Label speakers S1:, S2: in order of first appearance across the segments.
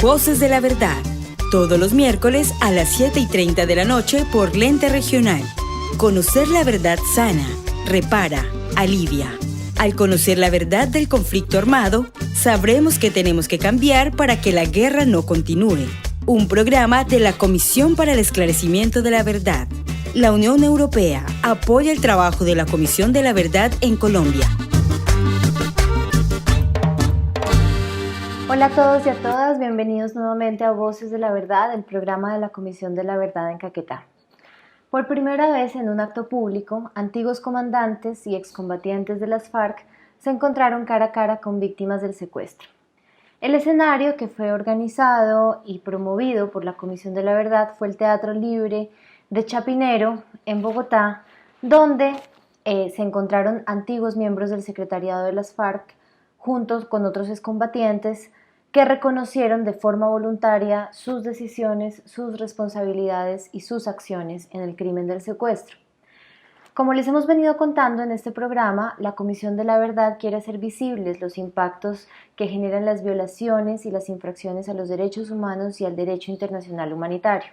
S1: Voces de la Verdad, todos los miércoles a las 7:30 de la noche por Lente Regional. Conocer la verdad sana, repara, alivia. Al conocer la verdad del conflicto armado, sabremos que tenemos que cambiar para que la guerra no continúe. Un programa de la Comisión para el Esclarecimiento de la Verdad. La Unión Europea apoya el trabajo de la Comisión de la Verdad en Colombia.
S2: Hola a todos y a todas, bienvenidos nuevamente a Voces de la Verdad, el programa de la Comisión de la Verdad en Caquetá. Por primera vez en un acto público, antiguos comandantes y excombatientes de las FARC se encontraron cara a cara con víctimas del secuestro. El escenario, que fue organizado y promovido por la Comisión de la Verdad, fue el Teatro Libre de Chapinero, en Bogotá, donde se encontraron antiguos miembros del secretariado de las FARC juntos con otros excombatientes que reconocieron de forma voluntaria sus decisiones, sus responsabilidades y sus acciones en el crimen del secuestro. Como les hemos venido contando en este programa, la Comisión de la Verdad quiere hacer visibles los impactos que generan las violaciones y las infracciones a los derechos humanos y al derecho internacional humanitario.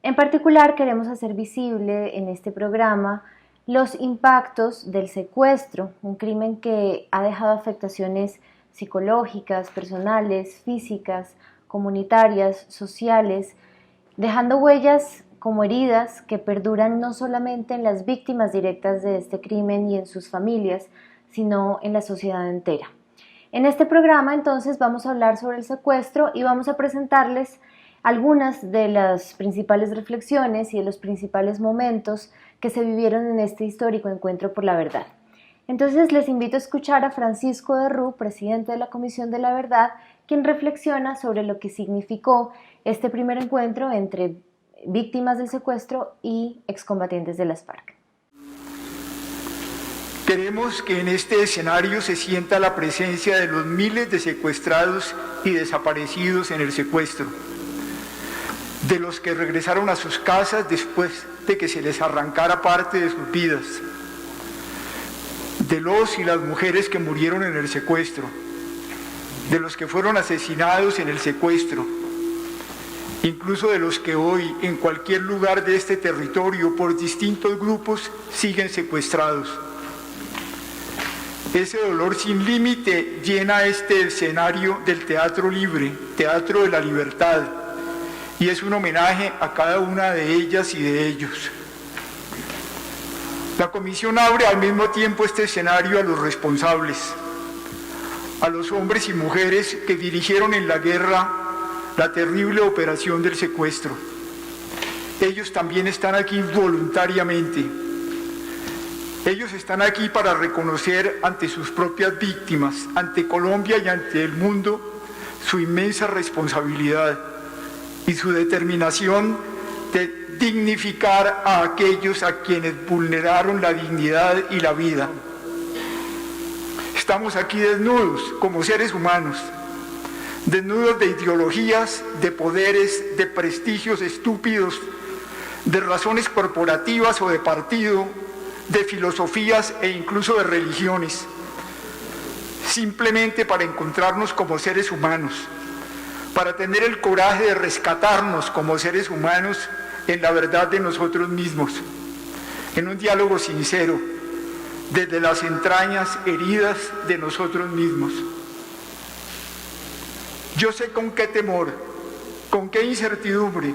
S2: En particular, queremos hacer visible en este programa los impactos del secuestro, un crimen que ha dejado afectaciones psicológicas, personales, físicas, comunitarias, sociales, dejando huellas como heridas que perduran no solamente en las víctimas directas de este crimen y en sus familias, sino en la sociedad entera. En este programa entonces vamos a hablar sobre el secuestro y vamos a presentarles algunas de las principales reflexiones y de los principales momentos que se vivieron en este histórico encuentro por la verdad. Entonces les invito a escuchar a Francisco de Rú, presidente de la Comisión de la Verdad, quien reflexiona sobre lo que significó este primer encuentro entre víctimas del secuestro y excombatientes de las FARC.
S3: Queremos que en este escenario se sienta la presencia de los miles de secuestrados y desaparecidos en el secuestro, de los que regresaron a sus casas después de que se les arrancara parte de sus vidas, de los y las mujeres que murieron en el secuestro, de los que fueron asesinados en el secuestro, incluso de los que hoy en cualquier lugar de este territorio por distintos grupos siguen secuestrados. Ese dolor sin límite llena este escenario del Teatro Libre, Teatro de la Libertad, y es un homenaje a cada una de ellas y de ellos. La Comisión abre al mismo tiempo este escenario a los responsables, a los hombres y mujeres que dirigieron en la guerra la terrible operación del secuestro. Ellos también están aquí voluntariamente. Ellos están aquí para reconocer ante sus propias víctimas, ante Colombia y ante el mundo, su inmensa responsabilidad y su determinación de dignificar a aquellos a quienes vulneraron la dignidad y la vida. Estamos aquí desnudos como seres humanos, desnudos de ideologías, de poderes, de prestigios estúpidos, de razones corporativas o de partido, de filosofías e incluso de religiones, simplemente para encontrarnos como seres humanos, para tener el coraje de rescatarnos como seres humanos en la verdad de nosotros mismos, en un diálogo sincero, desde las entrañas heridas de nosotros mismos. Yo sé con qué temor, con qué incertidumbre,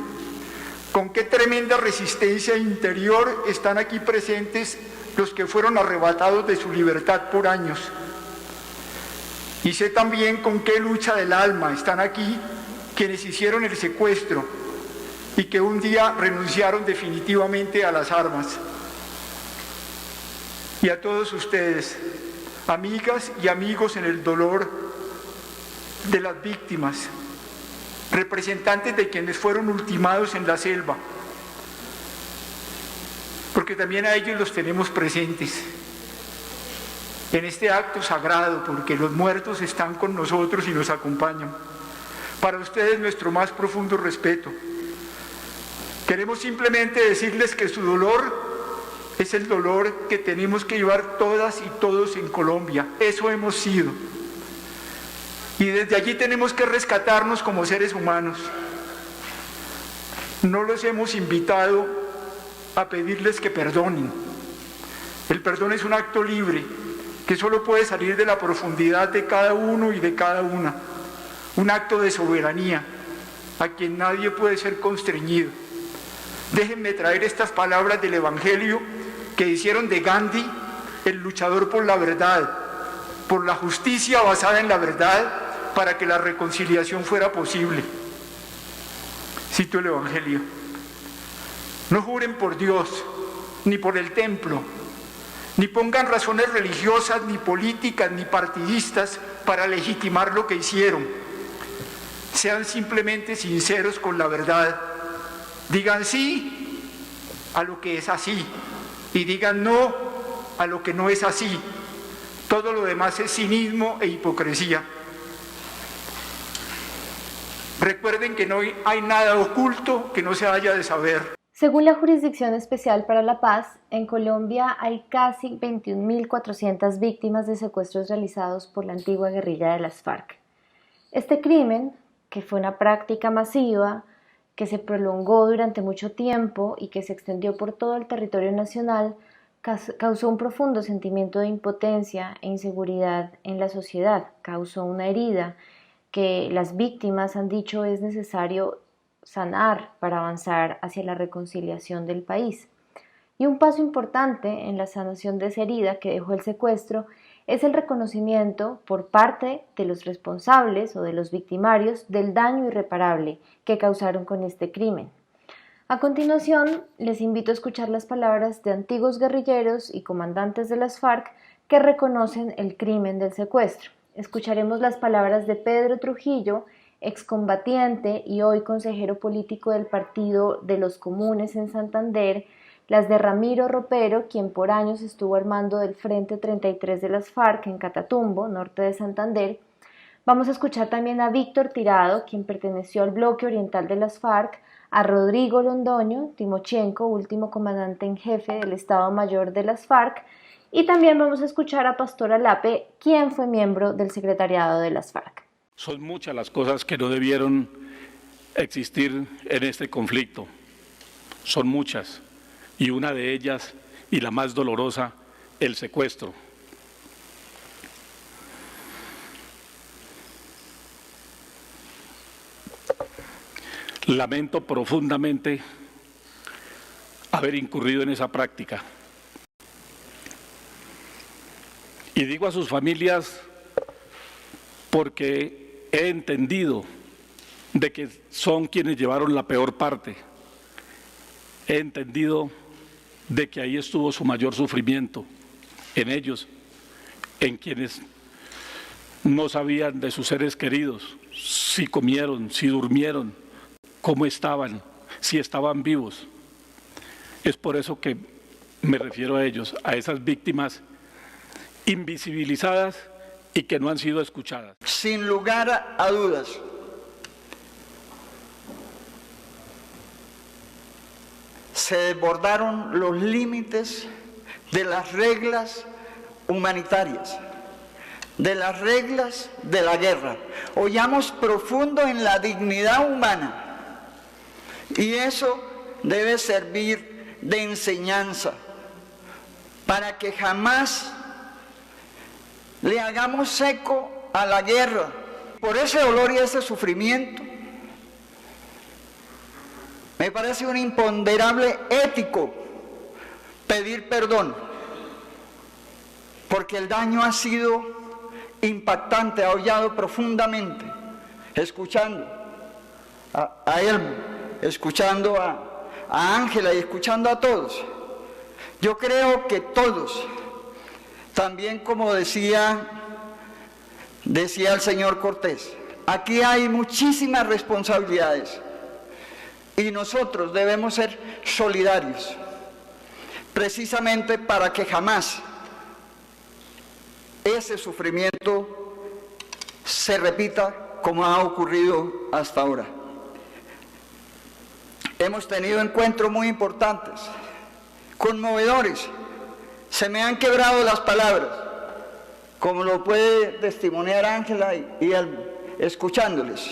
S3: con qué tremenda resistencia interior están aquí presentes los que fueron arrebatados de su libertad por años. Y sé también con qué lucha del alma están aquí quienes hicieron el secuestro y que un día renunciaron definitivamente a las armas. Y a todos ustedes, amigas y amigos en el dolor de las víctimas, representantes de quienes fueron ultimados en la selva, porque también a ellos los tenemos presentes en este acto sagrado, porque los muertos están con nosotros y nos acompañan. Para ustedes nuestro más profundo respeto. Queremos simplemente decirles que su dolor es el dolor que tenemos que llevar todas y todos en Colombia. Eso hemos sido. Y desde allí tenemos que rescatarnos como seres humanos. No los hemos invitado a pedirles que perdonen. El perdón es un acto libre que solo puede salir de la profundidad de cada uno y de cada una. Un acto de soberanía a quien nadie puede ser constreñido. Déjenme traer estas palabras del Evangelio que hicieron de Gandhi el luchador por la verdad, por la justicia basada en la verdad, para que la reconciliación fuera posible. Cito el Evangelio: no juren por Dios, ni por el templo, ni pongan razones religiosas, ni políticas, ni partidistas para legitimar lo que hicieron. Sean simplemente sinceros con la verdad. Digan sí a lo que es así y digan no a lo que no es así. Todo lo demás es cinismo e hipocresía. Recuerden que no hay nada oculto que no se haya de saber.
S2: Según la Jurisdicción Especial para la Paz, en Colombia hay casi 21.400 víctimas de secuestros realizados por la antigua guerrilla de las FARC. Este crimen, que fue una práctica masiva, que se prolongó durante mucho tiempo y que se extendió por todo el territorio nacional, causó un profundo sentimiento de impotencia e inseguridad en la sociedad, causó una herida que las víctimas han dicho es necesario sanar para avanzar hacia la reconciliación del país. Y un paso importante en la sanación de esa herida que dejó el secuestro es el reconocimiento por parte de los responsables o de los victimarios del daño irreparable que causaron con este crimen. A continuación, les invito a escuchar las palabras de antiguos guerrilleros y comandantes de las FARC que reconocen el crimen del secuestro. Escucharemos las palabras de Pedro Trujillo, excombatiente y hoy consejero político del Partido de los Comunes en Santander, las de Ramiro Ropero, quien por años estuvo al mando del Frente 33 de las FARC en Catatumbo, norte de Santander. Vamos a escuchar también a Víctor Tirado, quien perteneció al bloque oriental de las FARC, a Rodrigo Londoño Timochenko, último comandante en jefe del Estado Mayor de las FARC, y también vamos a escuchar a Pastor Alape, quien fue miembro del secretariado de las FARC.
S4: Son muchas las cosas que no debieron existir en este conflicto. Son muchas, y una de ellas, y la más dolorosa, el secuestro. Lamento profundamente haber incurrido en esa práctica. Y digo a sus familias porque he entendido de que son quienes llevaron la peor parte. He entendido de que ahí estuvo su mayor sufrimiento, en ellos, en quienes no sabían de sus seres queridos, si comieron, si durmieron, cómo estaban, si estaban vivos. Es por eso que me refiero a ellos, a esas víctimas invisibilizadas y que no han sido escuchadas.
S5: Sin lugar a dudas, se desbordaron los límites de las reglas humanitarias, de las reglas de la guerra. Hollamos profundo en la dignidad humana y eso debe servir de enseñanza para que jamás le hagamos eco a la guerra. Por ese dolor y ese sufrimiento, me parece un imponderable ético pedir perdón, porque el daño ha sido impactante, ha hollado profundamente, escuchando a Elmo, escuchando a Ángela y escuchando a todos. Yo creo que todos, también como decía el señor Cortés, aquí hay muchísimas responsabilidades y nosotros debemos ser solidarios, precisamente para que jamás ese sufrimiento se repita como ha ocurrido hasta ahora. Hemos tenido encuentros muy importantes, conmovedores. Se me han quebrado las palabras como lo puede testimoniar Ángela y escuchándoles.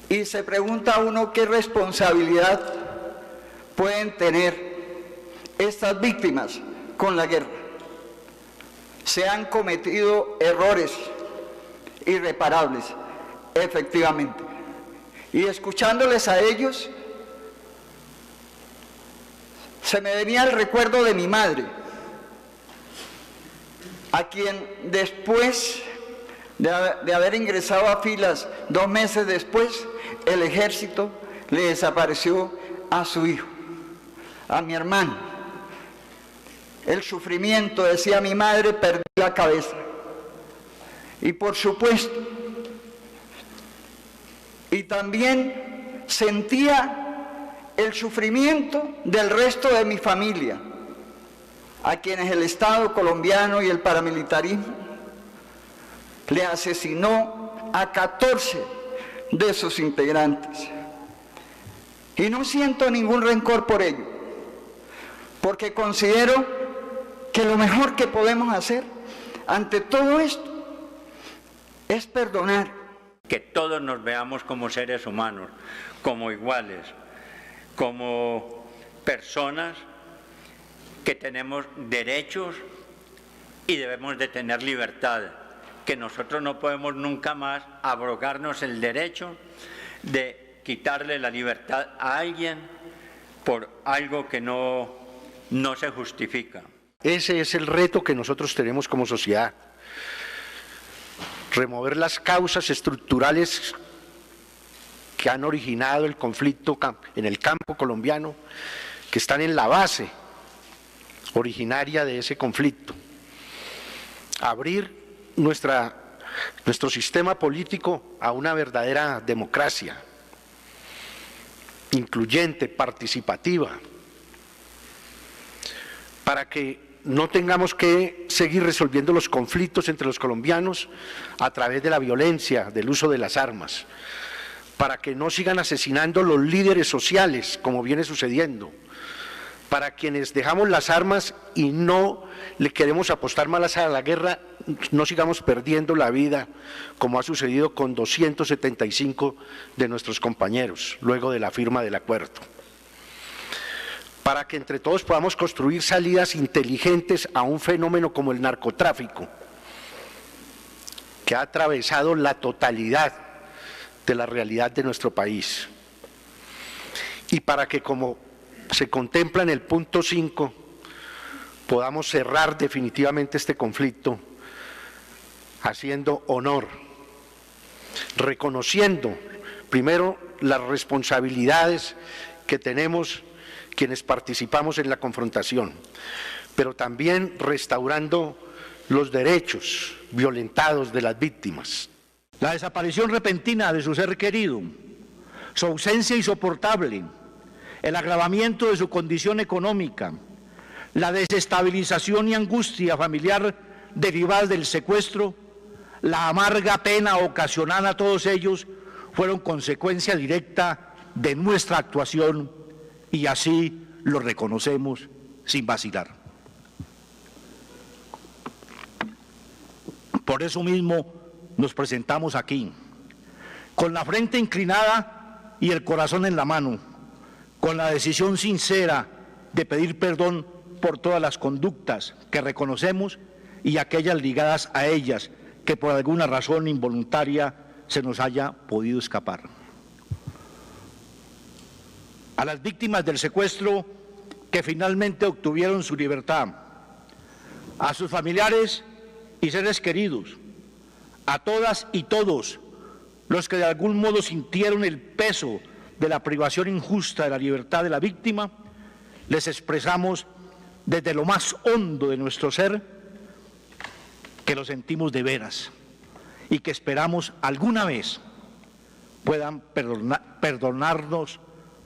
S5: Y se pregunta uno qué responsabilidad pueden tener estas víctimas con la guerra. Se han cometido errores irreparables, efectivamente. Y escuchándoles a ellos, se me venía el recuerdo de mi madre, a quien después de haber ingresado a filas 2 meses después, el ejército le desapareció a su hijo, a mi hermano. El sufrimiento, decía mi madre, perdí la cabeza. Y por supuesto, y también sentía el sufrimiento del resto de mi familia, a quienes el Estado colombiano y el paramilitarismo le asesinó a 14 de sus integrantes. Y no siento ningún rencor por ello, porque considero que lo mejor que podemos hacer ante todo esto es perdonar.
S6: Que todos nos veamos como seres humanos, como iguales, como personas que tenemos derechos y debemos de tener libertad, que nosotros no podemos nunca más abrogarnos el derecho de quitarle la libertad a alguien por algo que no se justifica.
S7: Ese es el reto que nosotros tenemos como sociedad. Remover las causas estructurales que han originado el conflicto en el campo colombiano, que están en la base originaria de ese conflicto. Abrir nuestro sistema político a una verdadera democracia, incluyente, participativa, para que no tengamos que seguir resolviendo los conflictos entre los colombianos a través de la violencia, del uso de las armas, para que no sigan asesinando los líderes sociales, como viene sucediendo, para quienes dejamos las armas y no le queremos apostar más a la guerra, no sigamos perdiendo la vida, como ha sucedido con 275 de nuestros compañeros, luego de la firma del acuerdo. Para que entre todos podamos construir salidas inteligentes a un fenómeno como el narcotráfico, que ha atravesado la totalidad de la realidad de nuestro país. Y para que, como se contempla en el punto 5, podamos cerrar definitivamente este conflicto haciendo honor, reconociendo primero las responsabilidades que tenemos quienes participamos en la confrontación, pero también restaurando los derechos violentados de las víctimas.
S8: La desaparición repentina de su ser querido, su ausencia insoportable, el agravamiento de su condición económica, la desestabilización y angustia familiar derivadas del secuestro, la amarga pena ocasionada a todos ellos fueron consecuencia directa de nuestra actuación y así lo reconocemos sin vacilar. Por eso mismo nos presentamos aquí, con la frente inclinada y el corazón en la mano, con la decisión sincera de pedir perdón por todas las conductas que reconocemos y aquellas ligadas a ellas que por alguna razón involuntaria se nos haya podido escapar. A las víctimas del secuestro que finalmente obtuvieron su libertad, a sus familiares y seres queridos, a todas y todos los que de algún modo sintieron el peso de la privación injusta de la libertad de la víctima, les expresamos desde lo más hondo de nuestro ser que lo sentimos de veras y que esperamos alguna vez puedan perdonarnos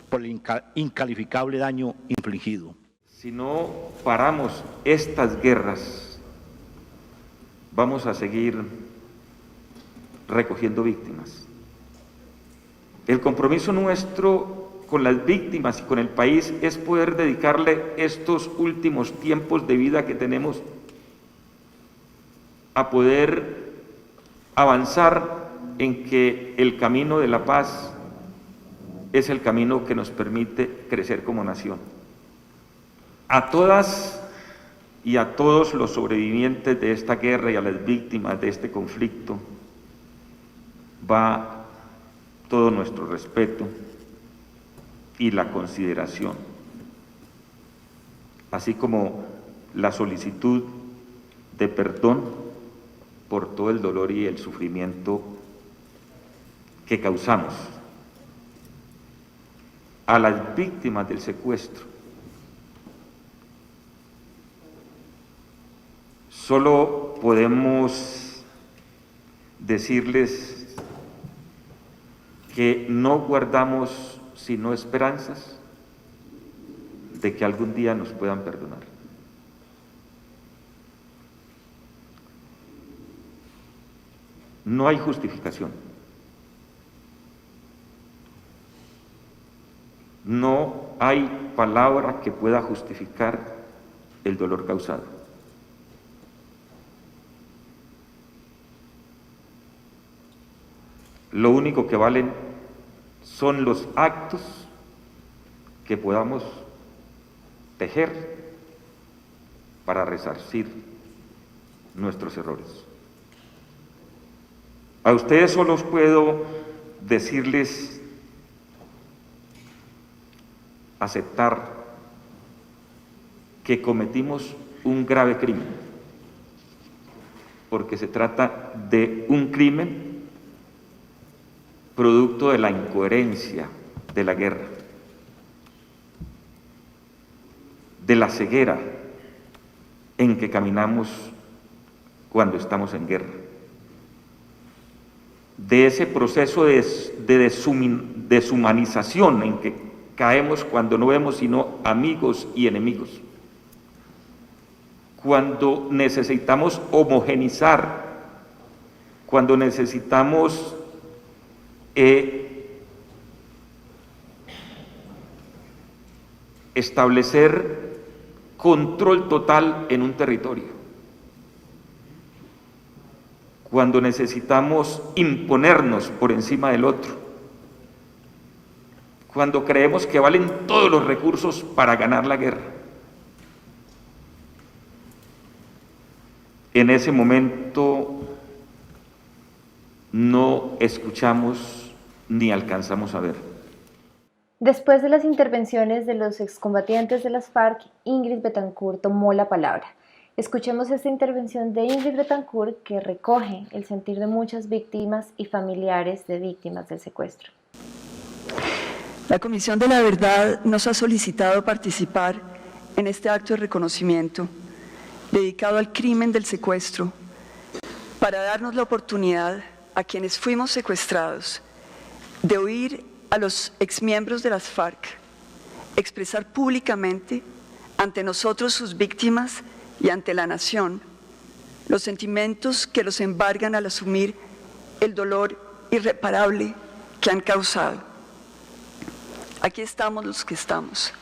S8: por el incalificable daño infligido.
S9: Si no paramos estas guerras, vamos a seguir recogiendo víctimas. El compromiso nuestro con las víctimas y con el país es poder dedicarle estos últimos tiempos de vida que tenemos a poder avanzar en que el camino de la paz es el camino que nos permite crecer como nación. A todas y a todos los sobrevivientes de esta guerra y a las víctimas de este conflicto va todo nuestro respeto y la consideración, así como la solicitud de perdón por todo el dolor y el sufrimiento que causamos a las víctimas del secuestro. Solo podemos decirles que no guardamos sino esperanzas de que algún día nos puedan perdonar. No hay justificación. No hay palabra que pueda justificar el dolor causado. Lo único que valen son los actos que podamos tejer para resarcir nuestros errores. A ustedes solo puedo decirles aceptar que cometimos un grave crimen, porque se trata de un crimen producto de la incoherencia de la guerra, de la ceguera en que caminamos cuando estamos en guerra, de ese proceso de deshumanización en que caemos cuando no vemos sino amigos y enemigos, cuando necesitamos homogenizar, cuando necesitamos establecer control total en un territorio, cuando necesitamos imponernos por encima del otro, cuando creemos que valen todos los recursos para ganar la guerra. En ese momento no escuchamos ni alcanzamos a ver.
S2: Después de las intervenciones de los excombatientes de las FARC, Ingrid Betancourt tomó la palabra. Escuchemos esta intervención de Ingrid Betancourt que recoge el sentir de muchas víctimas y familiares de víctimas del secuestro.
S10: La Comisión de la Verdad nos ha solicitado participar en este acto de reconocimiento dedicado al crimen del secuestro para darnos la oportunidad a quienes fuimos secuestrados de oír a los exmiembros de las FARC expresar públicamente ante nosotros sus víctimas y ante la nación los sentimientos que los embargan al asumir el dolor irreparable que han causado. Aquí estamos los que estamos,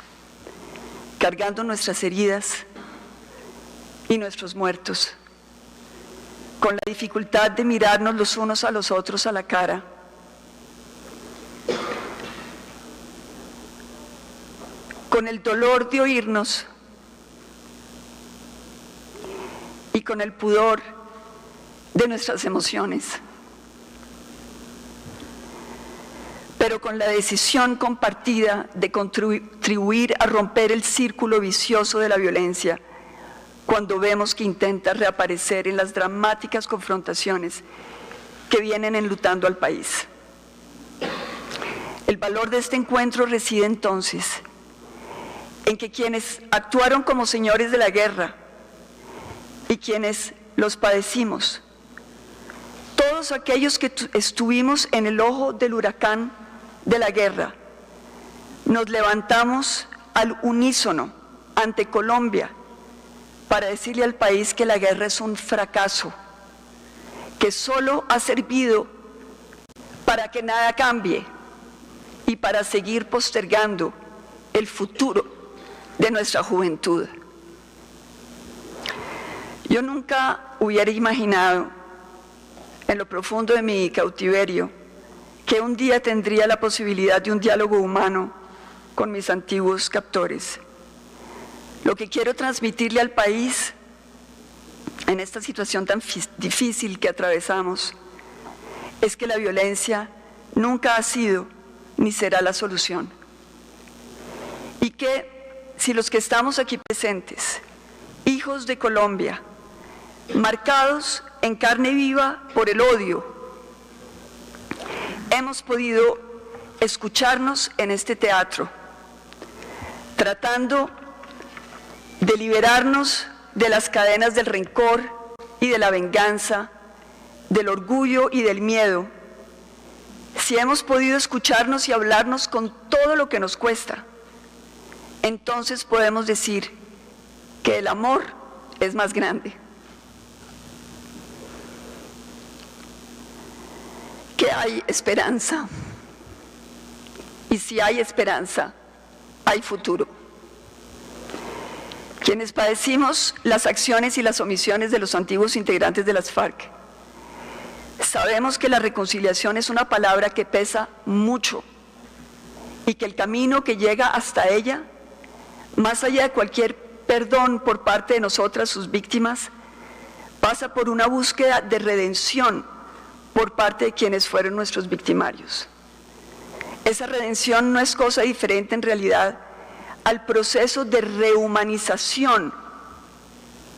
S10: cargando nuestras heridas y nuestros muertos, con la dificultad de mirarnos los unos a los otros a la cara, con el dolor de oírnos y con el pudor de nuestras emociones, pero con la decisión compartida de contribuir a romper el círculo vicioso de la violencia cuando vemos que intenta reaparecer en las dramáticas confrontaciones que vienen enlutando al país. El valor de este encuentro reside entonces en que quienes actuaron como señores de la guerra y quienes los padecimos, todos aquellos que estuvimos en el ojo del huracán de la guerra, nos levantamos al unísono ante Colombia para decirle al país que la guerra es un fracaso, que solo ha servido para que nada cambie, y para seguir postergando el futuro de nuestra juventud. Yo nunca hubiera imaginado, en lo profundo de mi cautiverio, que un día tendría la posibilidad de un diálogo humano con mis antiguos captores. Lo que quiero transmitirle al país en esta situación tan difícil que atravesamos es que la violencia nunca ha sido ni será la solución. Y que si los que estamos aquí presentes, hijos de Colombia, marcados en carne viva por el odio, hemos podido escucharnos en este teatro, tratando de liberarnos de las cadenas del rencor y de la venganza, del orgullo y del miedo. Si hemos podido escucharnos y hablarnos con todo lo que nos cuesta, entonces podemos decir que el amor es más grande. Que hay esperanza. Y si hay esperanza, hay futuro. Quienes padecimos las acciones y las omisiones de los antiguos integrantes de las FARC, sabemos que la reconciliación es una palabra que pesa mucho y que el camino que llega hasta ella, más allá de cualquier perdón por parte de nosotras, sus víctimas, pasa por una búsqueda de redención por parte de quienes fueron nuestros victimarios. Esa redención no es cosa diferente en realidad al proceso de rehumanización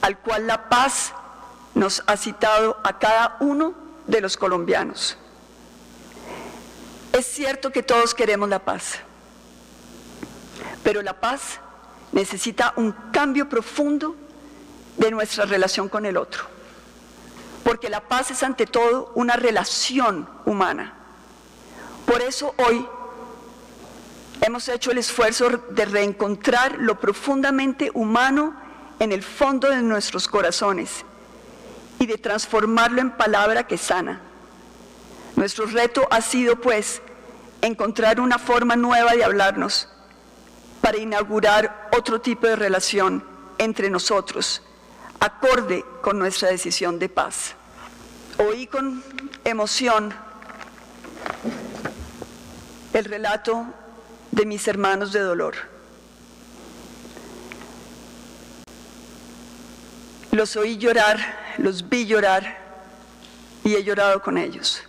S10: al cual la paz nos ha citado a cada uno de los colombianos. Es cierto que todos queremos la paz, pero la paz necesita un cambio profundo de nuestra relación con el otro, porque la paz es ante todo una relación humana. Por eso hoy hemos hecho el esfuerzo de reencontrar lo profundamente humano en el fondo de nuestros corazones y de transformarlo en palabra que sana. Nuestro reto ha sido, pues, encontrar una forma nueva de hablarnos para inaugurar otro tipo de relación entre nosotros, acorde con nuestra decisión de paz. Oí con emoción el relato de mis hermanos de dolor. Los oí llorar, los vi llorar y he llorado con ellos.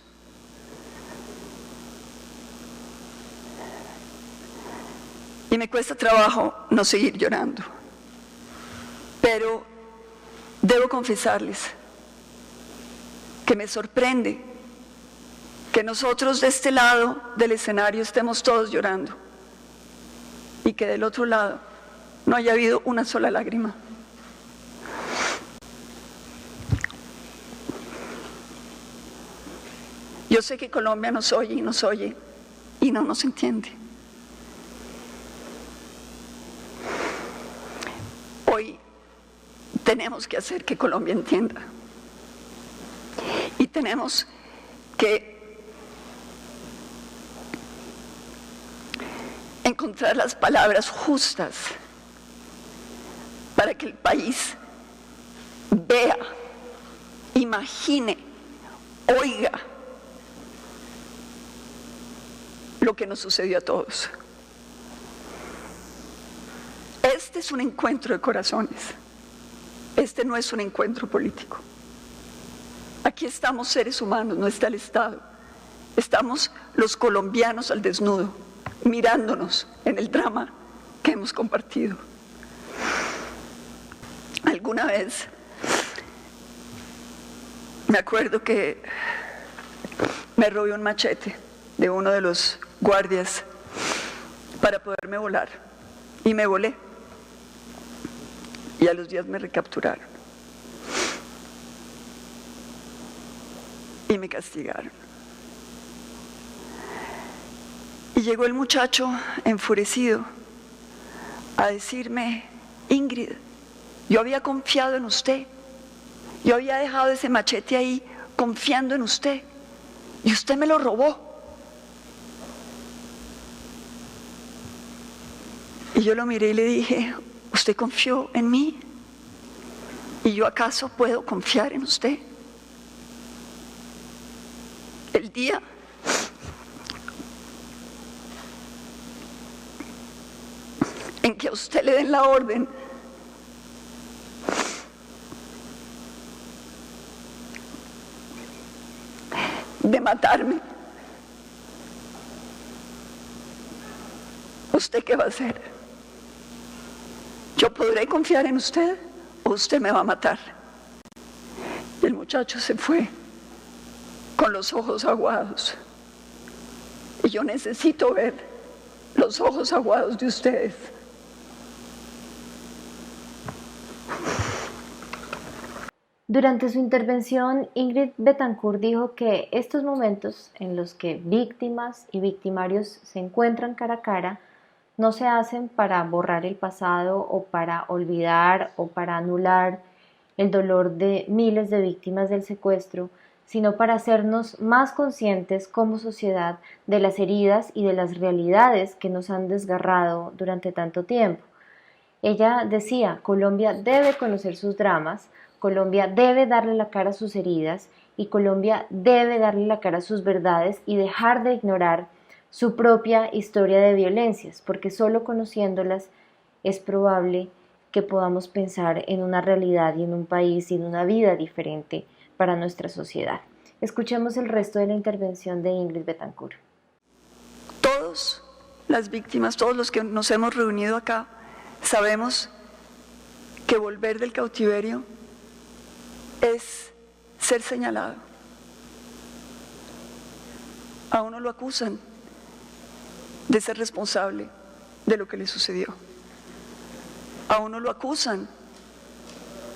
S10: Y me cuesta trabajo no seguir llorando, pero debo confesarles que me sorprende que nosotros de este lado del escenario estemos todos llorando y que del otro lado no haya habido una sola lágrima. Yo sé que Colombia nos oye y no nos entiende. Hoy tenemos que hacer que Colombia entienda y tenemos que encontrar las palabras justas para que el país vea, imagine, oiga lo que nos sucedió a todos. Este es un encuentro de corazones. Este no es un encuentro político. Aquí estamos seres humanos, no está el Estado. Estamos los colombianos al desnudo, mirándonos en el drama que hemos compartido. Alguna vez me acuerdo que me robé un machete de uno de los guardias para poderme volar y me volé y a los días me recapturaron y me castigaron. Y llegó el muchacho enfurecido a decirme: Ingrid, yo había confiado en usted, yo había dejado ese machete ahí confiando en usted y usted me lo robó. Y yo lo miré y le dije, ¿usted confió en mí? ¿Y yo acaso puedo confiar en usted? El día en que a usted le den la orden de matarme, ¿usted qué va a hacer? ¿Yo podré confiar en usted o usted me va a matar? Y el muchacho se fue con los ojos aguados. Y yo necesito ver los ojos aguados de ustedes.
S2: Durante su intervención, Ingrid Betancourt dijo que estos momentos en los que víctimas y victimarios se encuentran cara a cara no se hacen para borrar el pasado o para olvidar o para anular el dolor de miles de víctimas del secuestro, sino para hacernos más conscientes como sociedad de las heridas y de las realidades que nos han desgarrado durante tanto tiempo. Ella decía, Colombia debe conocer sus dramas, Colombia debe darle la cara a sus heridas y Colombia debe darle la cara a sus verdades y dejar de ignorar su propia historia de violencias, porque solo conociéndolas es probable que podamos pensar en una realidad y en un país y en una vida diferente para nuestra sociedad. Escuchemos el resto de la intervención de Ingrid Betancourt.
S10: Todos las víctimas, todos los que nos hemos reunido acá, sabemos que volver del cautiverio es ser señalado. A uno lo acusan de ser responsable de lo que le sucedió. A uno lo acusan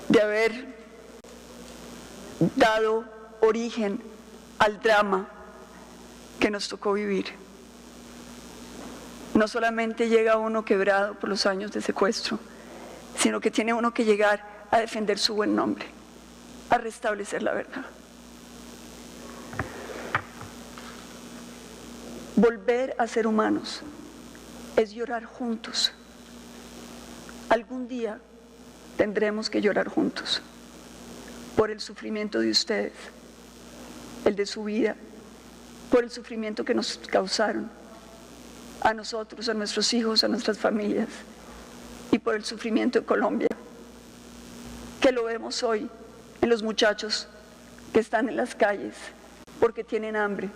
S10: de haber dado origen al drama que nos tocó vivir. No solamente llega uno quebrado por los años de secuestro, sino que tiene uno que llegar a defender su buen nombre, a restablecer la verdad. Volver a ser humanos es llorar juntos. Algún día tendremos que llorar juntos por el sufrimiento de ustedes, el de su vida, por el sufrimiento que nos causaron a nosotros, a nuestros hijos, a nuestras familias, y por el sufrimiento de Colombia, que lo vemos hoy en los muchachos que están en las calles porque tienen hambre,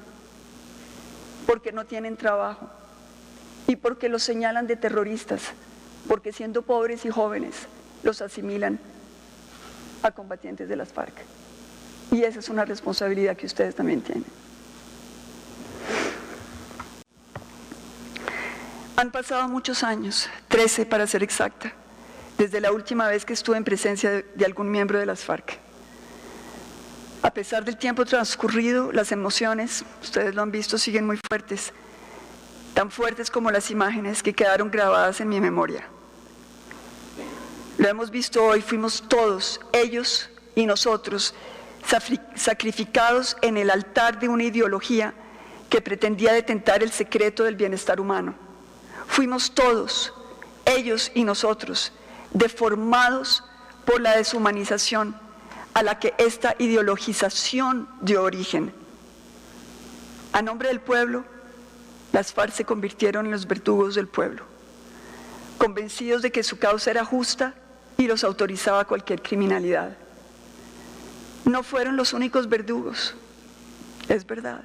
S10: porque no tienen trabajo y porque los señalan de terroristas, porque siendo pobres y jóvenes los asimilan a combatientes de las FARC. Y esa es una responsabilidad que ustedes también tienen. Han pasado muchos años, 13 para ser exacta, desde la última vez que estuve en presencia de algún miembro de las FARC. A pesar del tiempo transcurrido, las emociones, ustedes lo han visto, siguen muy fuertes, tan fuertes como las imágenes que quedaron grabadas en mi memoria. Lo hemos visto hoy, fuimos todos, ellos y nosotros, sacrificados en el altar de una ideología que pretendía detentar el secreto del bienestar humano. Fuimos todos, ellos y nosotros, deformados por la deshumanización a la que esta ideologización dio origen. A nombre del pueblo, las FARC se convirtieron en los verdugos del pueblo, convencidos de que su causa era justa y los autorizaba a cualquier criminalidad. No fueron los únicos verdugos, es verdad.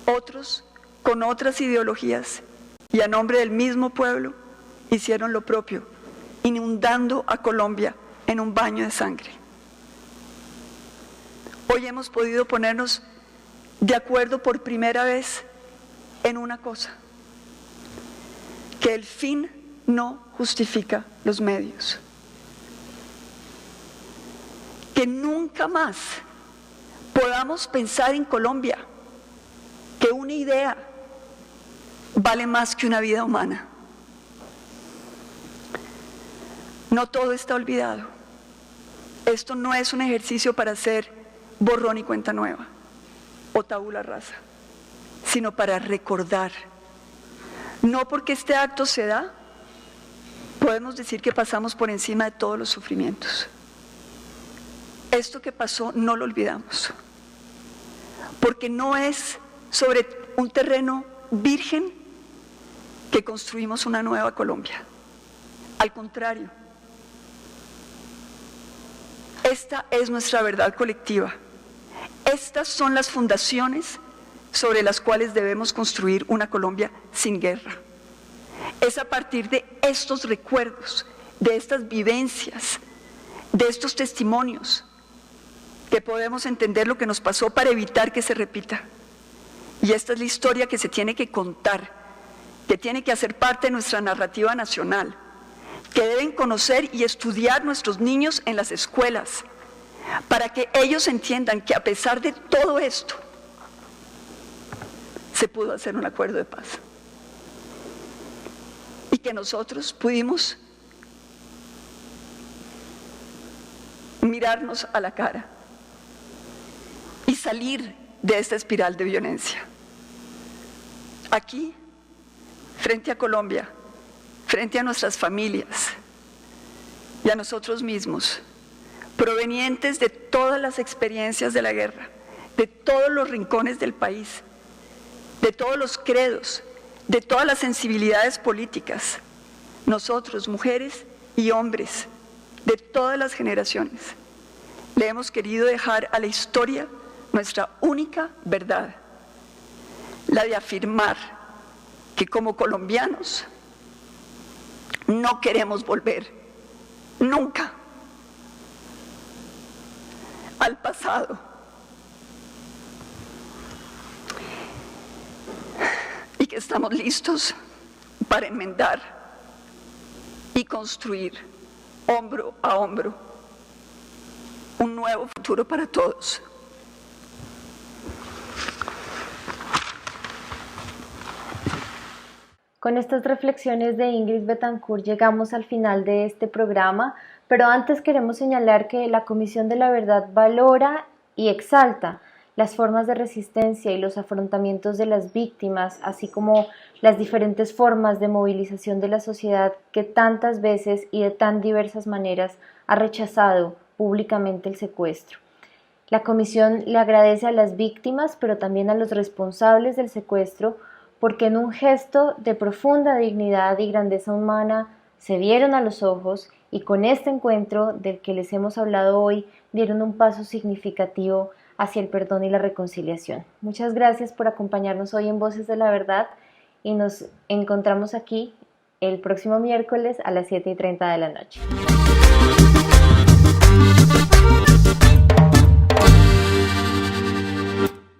S10: Otros, con otras ideologías y a nombre del mismo pueblo, hicieron lo propio, inundando a Colombia en un baño de sangre. Hoy hemos podido ponernos de acuerdo por primera vez en una cosa, que el fin no justifica los medios. Que nunca más podamos pensar en Colombia que una idea vale más que una vida humana. No todo está olvidado. Esto no es un ejercicio para hacer borrón y cuenta nueva o tabula rasa, sino para recordar. No porque este acto se da, podemos decir que pasamos por encima de todos los sufrimientos. Esto que pasó no lo olvidamos, porque no es sobre un terreno virgen que construimos una nueva Colombia. Al contrario, esta es nuestra verdad colectiva. Estas son las fundaciones sobre las cuales debemos construir una Colombia sin guerra. Es a partir de estos recuerdos, de estas vivencias, de estos testimonios, que podemos entender lo que nos pasó para evitar que se repita. Y esta es la historia que se tiene que contar, que tiene que hacer parte de nuestra narrativa nacional, que deben conocer y estudiar nuestros niños en las escuelas, para que ellos entiendan que a pesar de todo esto, se pudo hacer un acuerdo de paz. Y que nosotros pudimos mirarnos a la cara y salir de esta espiral de violencia. Aquí, frente a Colombia, frente a nuestras familias y a nosotros mismos, provenientes de todas las experiencias de la guerra, de todos los rincones del país, de todos los credos, de todas las sensibilidades políticas, nosotros, mujeres y hombres, de todas las generaciones, le hemos querido dejar a la historia nuestra única verdad, la de afirmar que como colombianos no queremos volver nunca al pasado. Y que estamos listos para enmendar y construir hombro a hombro un nuevo futuro para todos.
S2: Con estas reflexiones de Ingrid Betancourt llegamos al final de este programa, pero antes queremos señalar que la Comisión de la Verdad valora y exalta las formas de resistencia y los afrontamientos de las víctimas, así como las diferentes formas de movilización de la sociedad que tantas veces y de tan diversas maneras ha rechazado públicamente el secuestro. La Comisión le agradece a las víctimas, pero también a los responsables del secuestro, porque en un gesto de profunda dignidad y grandeza humana se vieron a los ojos y con este encuentro del que les hemos hablado hoy dieron un paso significativo hacia el perdón y la reconciliación. Muchas gracias por acompañarnos hoy en Voces de la Verdad y nos encontramos aquí el próximo miércoles a las 7:30 de la noche.